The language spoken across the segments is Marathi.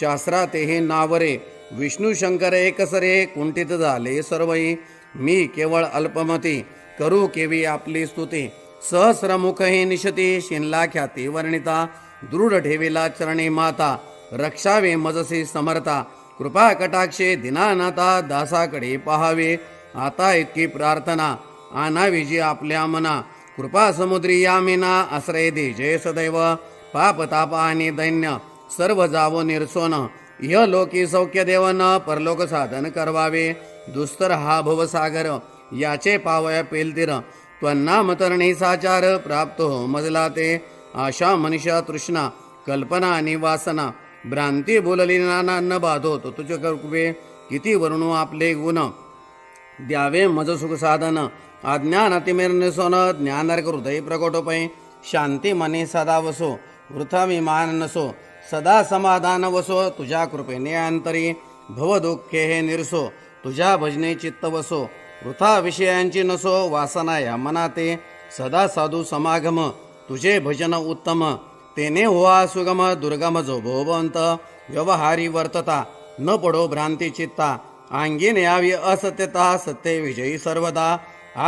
शास्त्रातेही नावरे विष्णू शंकर एकसरे कुंठित झाले सर्वई मी केवळ अल्पमती करू केवी आपली स्तुती सहस्रमुखही निशती शिनला ख्याती वर्णिता दृढ ठेविला चरणी माता रक्षावे मजसी समर्था कृपा कटाक्षे दिनानाथा दासाकडे पहावे आता इतकी प्रार्थना आणावी जी आपल्या मना कृपा समुद्री यामिना आश्रय दे जय सदैव पाप ताप आणि दैन्य सर्व जावो निर्सोन इह लोकी सौख्य देवन परलोक साधन करवावे दुस्तर हा भवसागर याचे पावया पेलतीर त्वन्नाम तरणी साचार प्राप्त हो मजला ते आशा मनुष्या तृष्णा कल्पना आणि वासना भ्रांती बोलली नाना न बाधो तो तुझे कृपे किती वर्णू आपले गुण द्यावे मज सुख साधन अज्ञान अतिमेर निसोन ज्ञानार्क हृदय प्रकटोपै शांती मने सदा वसो वृथा विमान नसो सदा समाधान वसो तुझ्या कृपेने अंतरी भव दुःखे हे निरसो तुझ्या भजने चित्त वसो वृथा विषयांची नसो वासना या मनाते सदा साधू समागम तुझे भजन उत्तम तेने होवा सुगम दुर्गम जो भोवंत व्यवहारी वर्तता न पडो भ्रांती चित्ता अंगीन यावी असत्यता सत्य विजयी सर्वदा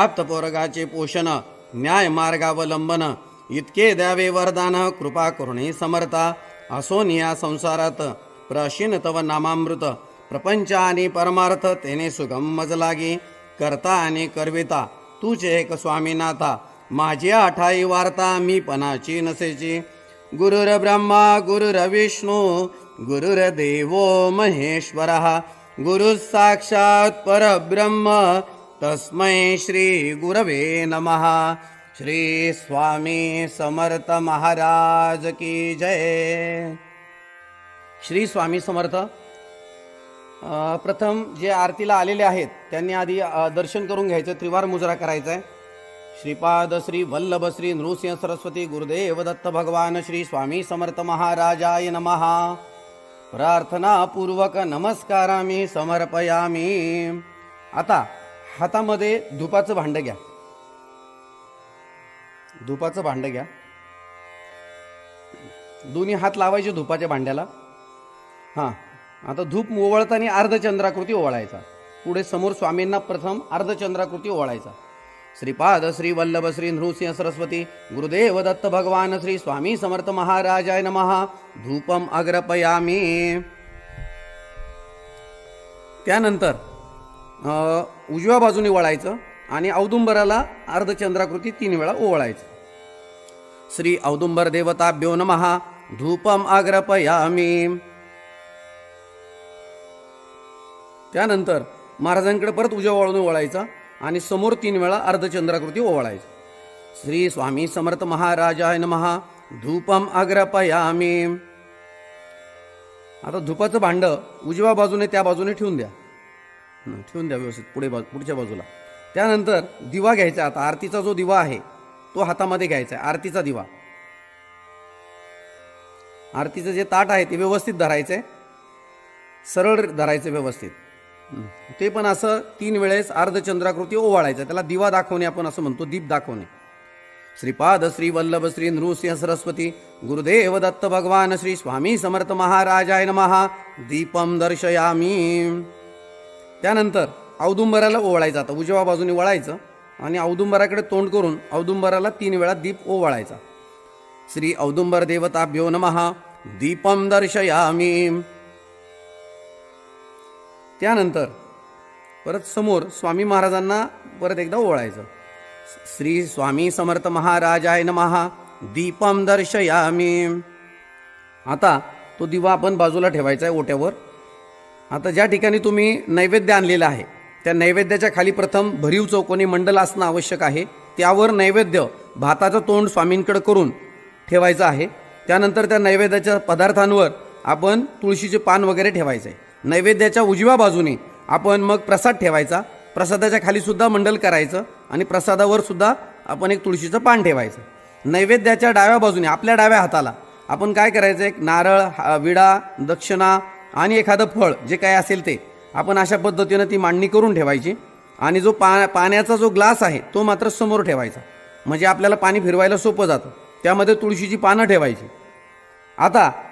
आप्तपोरगाचे पोषण न्याय मार्गावलंबन इतके द्यावे वरदान कृपा करुणी समर्था असोन या संसारात प्राशीन तव नामामृत प्रपंच आणि परमार्थ तेने सुगम मज लागी करता आणि करविता तूच एक स्वामीनाथा माझी आठाई वार्ता मी पणाची नसेची गुरुर ब्रह्मा गुरुर विष्णू गुरुर देवो महेश्वरः गुरु साक्षात परब्रह्म तस्मै श्री गुरवे नमः श्री स्वामी समर्थ महाराज की जय. श्री स्वामी समर्थ. प्रथम जे आरतीला आलेले आहेत त्यांनी आधी दर्शन करून घ्यायचं, त्रिवार मुजरा करायचा आहे. श्रीपाद श्री वल्लभ श्री नृसिंह सरस्वती गुरुदेव दत्त भगवान श्री स्वामी समर्थ महाराजाय नमः. प्रार्थना पूर्वक नमस्कारामी समर्पयामी. आता हातामध्ये धुपाचं भांड घ्या. धुपाचं भांड घ्या. दोन्ही हात लावायचे धुपाच्या भांड्याला. हां, आता धूप ओवाळताना अर्धचंद्राकृती ओवाळायचा. पुढे समोर स्वामींना प्रथम अर्धचंद्राकृती ओवाळायचा. श्रीपाद श्री वल्लभ श्री नृसिंह सरस्वती गुरुदेव दत्त भगवान श्री स्वामी समर्थ महाराजाय नमः. धूपम अग्रपयामी. त्यानंतर उजव्या बाजूने वळायचं आणि औदुंबराला अर्धचंद्राकृती 3 वेळा ओवाळायचं. श्री औदुंबर देवताभ्यो नमः. धूपम अग्रपयामी. त्यानंतर महाराजांकडे परत उजव्या बाजूने वळायचा आणि समोर 3 वेळा अर्धचंद्राकृती ओवाळायची. श्री स्वामी समर्थ महाराजाय नमः. धूपम अग्रपयामी. आता धुपाचं भांड उजव्या बाजूने त्या बाजूने ठेवून द्या. व्यवस्थित पुढच्या बाजूला. त्यानंतर दिवा घ्यायचा. आता आरतीचा जो दिवा आहे तो हातामध्ये घ्यायचा आहे. आरतीचा दिवा. आरतीचं जे ताट आहे ते व्यवस्थित धरायचं आहे, सरळ धरायचं व्यवस्थित. ते पण असं 3 वेळेस अर्धचंद्राकृती ओवाळायचं. त्याला दिवा दाखवणे आपण असं म्हणतो, दीप दाखवणे. श्रीपाद श्री वल्लभ श्री नृसिंह सरस्वती गुरुदेव दत्त भगवान श्री स्वामी समर्थ महाराजाय नमः. दीपम दर्शयामी. त्यानंतर औदुंबराला ओवाळायचं. आता उजव्या बाजूने वळायचं आणि औदुंबराकडे तोंड करून औदुंबराला 3 वेळा दीप ओवाळायचा. श्री औदुंबर देवताभ्यो नमः. दीपम दर्शयामी. त्यानंतर परत समोर स्वामी महाराजांना परत एकदा ओवाळायचं. श्री स्वामी समर्थ महाराजाय नमः. दीपम दर्शयामी. आता तो दिवा आपण बाजूला ठेवायचा आहे ओट्यावर. आता ज्या ठिकाणी तुम्ही नैवेद्य आणलेला आहे त्या नैवेद्याच्या खाली प्रथम भरीव चौकोनी मंडल असणं आवश्यक आहे. त्यावर नैवेद्य भाताचं तोंड स्वामींकडे करून ठेवायचं आहे. त्यानंतर त्या नैवेद्याच्या पदार्थांवर आपण तुळशीचे पान वगैरे ठेवायचं आहे. नैवेद्याच्या उजव्या बाजूने आपण मग प्रसाद ठेवायचा. प्रसादाच्या खाली सुद्धा मंडल करायचं आणि प्रसादावर सुद्धा आपण एक तुळशीचं पान ठेवायचं. नैवेद्याच्या डाव्या बाजूने आपल्या डाव्या हाताला आपण काय करायचं, एक नारळ, विडा, दक्षिणा आणि एखादं फळ जे काय असेल ते आपण अशा पद्धतीनं ती मांडणी करून ठेवायची. आणि जो पाण्याचा जो ग्लास आहे तो मात्र समोर ठेवायचा, म्हणजे आपल्याला पाणी फिरवायला सोपं जातं. त्यामध्ये तुळशीची पानं ठेवायची. आता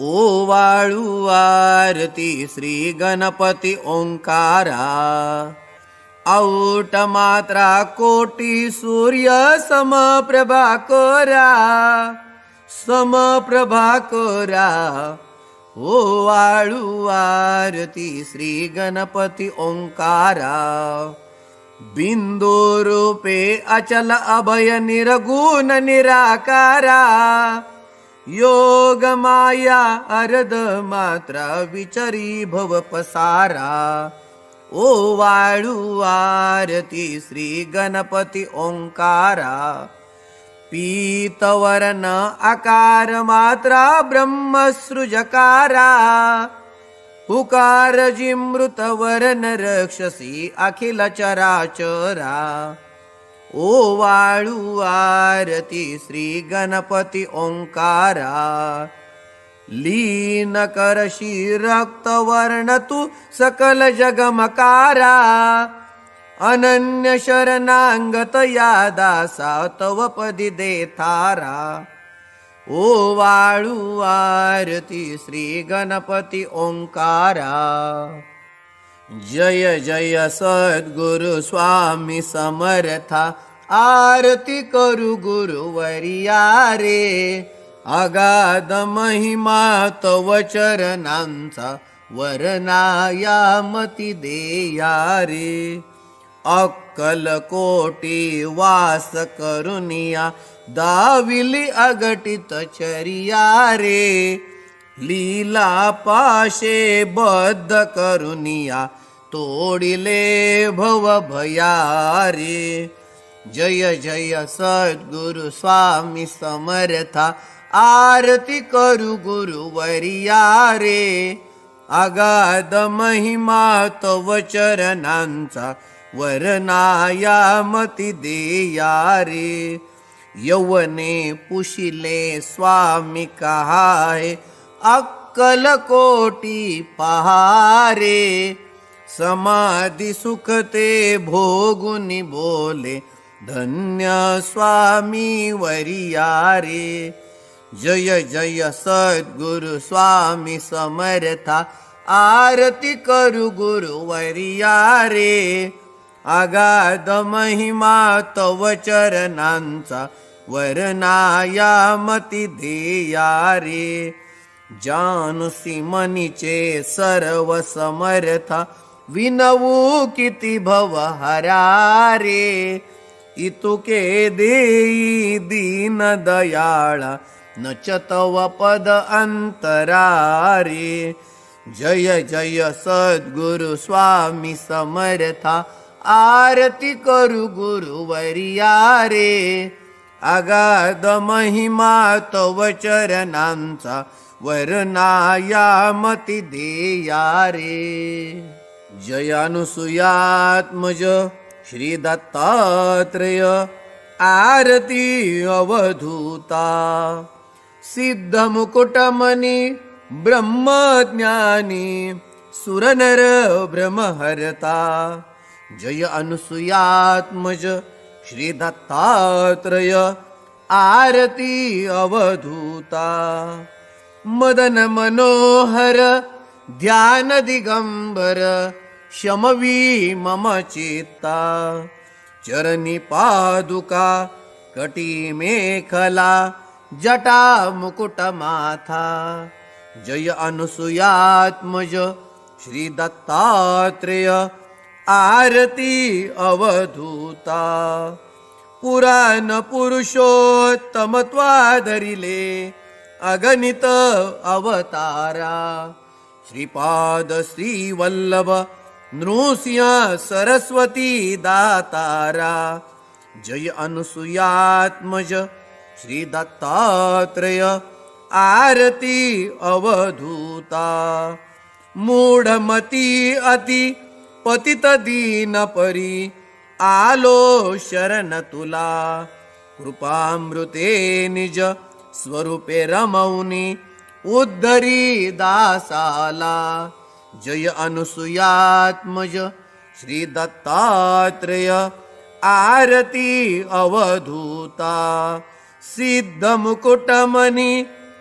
ओवाळू आरती श्री गणपती ओंकारा औट मात्रा कोटी सूर्य समप्रभाकरा समप्रभाकरा ओवाळू आरती श्री गणपती ओंकारा बिंदू रूपे अचल अभय निर्गुण निराकारा योग माया अर्ध मात्रा विचरी भव पसारा ओवाळू आरती श्री गणपती ओंकारा पीतवर्ण आकार मात्रा ब्रह्मसृजकारा हुकार जिमृत वर्ण रक्षसी अखिल चराचरा ओवाळू आरती श्री गणपती ओंकारा लीन करशी रक्तवर्ण तू सकल जगमकारा अनन्य शरणांगत या दासा तव पदी देतारा ओवाळू आरती श्री गणपती ओंकारा जय जय सद्गुरु स्वामी समर्था आरती करू गुरुवर्या रे अगाध महिमा तव चरणांचा वरनाया मती देया रे अक्कल कोटी वास करुनिया दाविली अगटित चरिया रे लीला पाशे बद्ध करुनिया तोडिले भव भया रे जय जय सद्गुरु स्वामी समर्था आरती करू गुरुवर्या रे अगाध महिमा तव चरणांचा वरनाया मती देया रे यौवने पुशिले स्वामी कहाय अक्कल कोटी पहारे समाधि सुखते भोगुनी बोले धन्य स्वामी वरिया रे जय जय सद्गुरु स्वामी समर्था आरती करू गुरुवर्या रे अगाध महिमा तव चरणांचा वरनाया मती देया रे जानुसी मनीचे सर्व समर्था विनवू किती भव हरा रे इतुके देई दीन दयाळा नच तव पद अंतरा रे जय जय सद्गुरु स्वामी समर्था आरती करू गुरुवर्या रे अगाध महिमा तव चरणांचा वरनाया मती देया रे जय अनुसूयात्मज श्री दत्तात्रेय आरती अवधूता सिद्ध मुकुटमणि ब्रह्मज्ञानी सुरनर ब्रह्महरता जय अनुसूयात्मज श्री दत्तात्रेय आरती अवधूता मदन मनोहर ध्यान दिगंबर शमवी मम चित्ता चरणी पादुका कटी मेखला जटा मुकुट माथा जय अनुसूयात्मज श्री दत्तात्रेय आरती अवधूता पुराण पुरुषोत्तमत्वाधरिले अगणित अवतारा श्रीपाद श्रीवल्लभ नृसिंह सरस्वती दातारा जय अनुसूयात्मज श्री दत्तात्रेय आरती अवधूता मूढमती अति पतित दीन परी आलो शरण तुला कृपामृते निज स्वरूपे रमौनी उद्धरी दासाला जय अनुसूयात्मज श्री दत्तात्रेय आरती अवधूता सिद्ध मुकुटमणि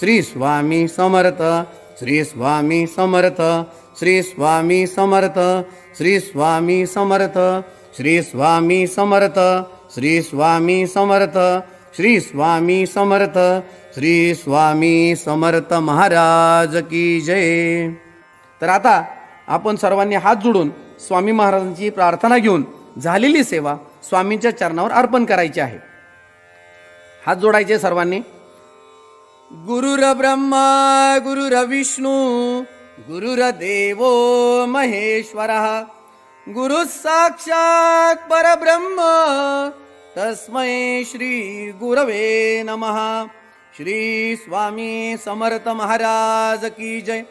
श्री स्वामी समर्थ, श्री स्वामी समर्थ, श्री स्वामी समर्थ, श्री स्वामी समर्थ, श्री स्वामी समर्थ, श्री स्वामी समर्थ, श्री स्वामी समर्थ, श्री स्वामी समर्थ महाराज की जय. तर आता आपण सर्वांनी हात जोडून स्वामी महाराजांची प्रार्थना घेऊन झालेली सेवा स्वामींच्या चरणावर अर्पण करायची आहे. हात जोडायचे सर्वांनी. गुरुर ब्रह्मा गुरुर विष्णू गुरुर्देवो महेश्वरः गुरु साक्षात् परब्रह्म तस्मै श्री गुरवे नमः. श्री स्वामी समर्थ महाराज की जय.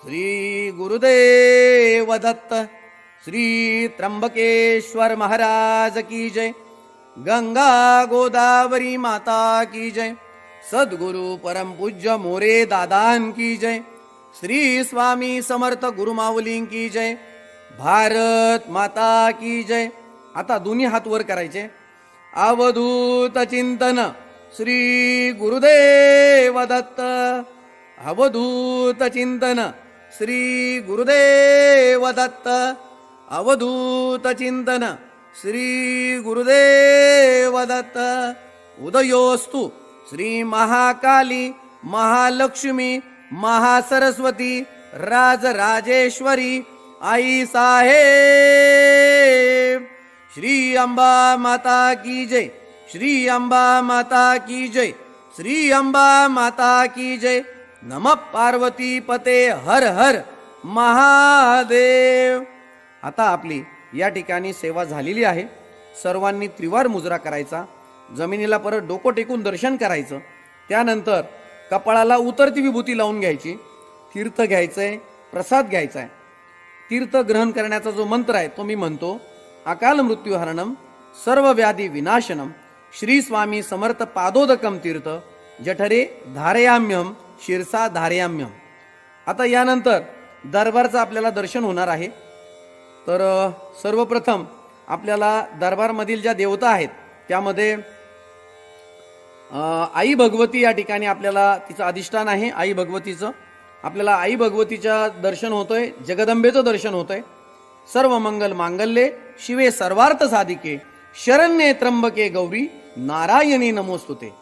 श्री गुरुदेव दत्त. श्री त्र्यंबकेश्वर महाराज की जय. गंगा गोदावरी माता की जय. सद्गुरु परम पूज्य मोरे दादान की जय. श्री स्वामी समर्थ गुरुमाऊली की जय. भारत माता की जय. आता दोन्ही हात वर करायचे. अवधूत चिंतन श्री गुरुदेव दत्त. अवधूत चिंतन श्री गुरुदेव दत्त. अवधूत चिंतन श्री गुरुदेव दत्त. उदयोस्तु श्री महाकाली महालक्ष्मी महासरस्वती राजराजेश्वरी आई साहेब. श्री अंबा माता की जय. श्री अंबा माता की जय. श्री अंबा माता की जय. नमः पार्वती पते हर हर महादेव. आता आपली या ठिकाणी सेवा झालेली आहे. सर्वांनी त्रिवार मुजरा करायचा. जमिनीला परत डोकं टेकून दर्शन करायचं. त्यानंतर कपाळाला उतरती विभूती लावून घ्यायची. तीर्थ घ्यायचंय, प्रसाद घ्यायचाय. तीर्थ ग्रहण करण्याचा जो मंत्र आहे तो मी म्हणतो. अकाल मृत्युहरणम सर्व व्याधी विनाशनम श्री स्वामी समर्थ पादोदकम तीर्थ जठरे धारयाम्यम शिरसा धारयाम्यम. आता यानंतर दरबारचं आपल्याला दर्शन होणार आहे. तर सर्वप्रथम आपल्याला दरबारमधील ज्या देवता आहेत त्यामध्ये आई भगवती या ठिकाणी आपल्याला तिचं अधिष्ठान आहे. आई भगवतीचं आपल्याला आई भगवतीच्या दर्शन होतंय. जगदंबेचं दर्शन होतंय. सर्व मंगल मांगल्ये शिवे सर्वार्थ साधिके शरण्ये त्र्यंबके गौरी नारायणी नमोस्तुते.